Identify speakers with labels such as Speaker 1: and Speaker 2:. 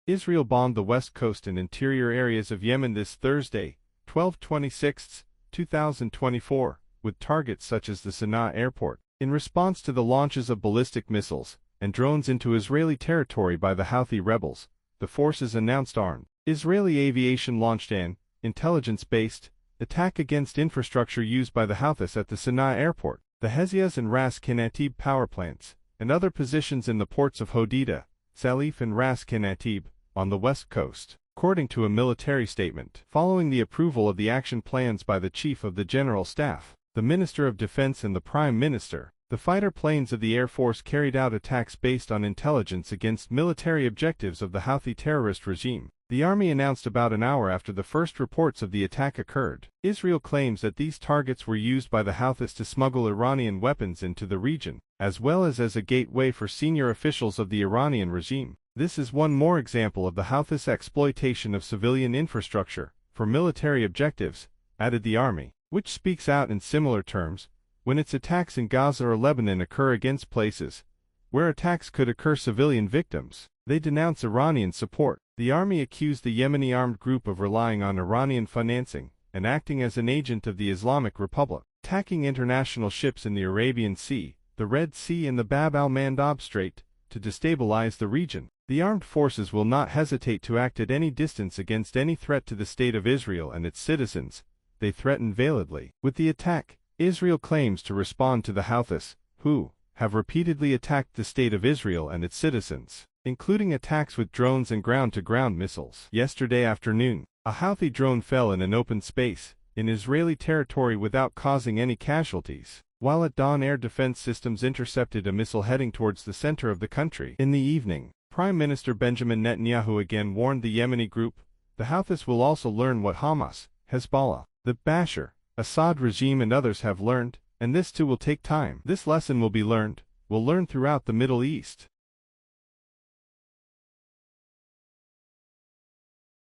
Speaker 1: Israel bombed the west coast and interior areas of Yemen this Thursday, 12/26/2024, with targets such as the Sana'a airport, in response to the launches of ballistic missiles and drones into Israeli territory by the Houthi rebels. The forces announced armed. Israeli aviation launched an intelligence-based attack against infrastructure used by the Houthis at the Sana'a airport, the Hezias and Ras Kanatib power plants, and other positions in the ports of Hodeidah, Salif and Ras Kanatib, on the west coast, according to a military statement. Following the approval of the action plans by the Chief of the General Staff, the Minister of Defense and the Prime Minister, the fighter planes of the Air Force carried out attacks based on intelligence against military objectives of the Houthi terrorist regime. The army announced about an hour after the first reports of the attack occurred. Israel claims that these targets were used by the Houthis to smuggle Iranian weapons into the region, as well as a gateway for senior officials of the Iranian regime. This is one more example of the Houthis' exploitation of civilian infrastructure for military objectives, added the army, which speaks out in similar terms when its attacks in Gaza or Lebanon occur against places where attacks could occur civilian victims. They denounce Iranian support. The army accused the Yemeni armed group of relying on Iranian financing and acting as an agent of the Islamic Republic, attacking international ships in the Arabian Sea, the Red Sea and the Bab al-Mandab Strait to destabilize the region. The armed forces will not hesitate to act at any distance against any threat to the State of Israel and its citizens, they threaten veiledly. With the attack, Israel claims to respond to the Houthis, who have repeatedly attacked the State of Israel and its citizens, including attacks with drones and ground-to-ground missiles. Yesterday afternoon, a Houthi drone fell in an open space in Israeli territory without causing any casualties, while at dawn air defense systems intercepted a missile heading towards the center of the country. In the evening, Prime Minister Benjamin Netanyahu again warned the Yemeni group, the Houthis will also learn what Hamas, Hezbollah, the Bashar Assad regime and others have learned, and this too will take time. This lesson will be learned, will learn throughout the Middle East.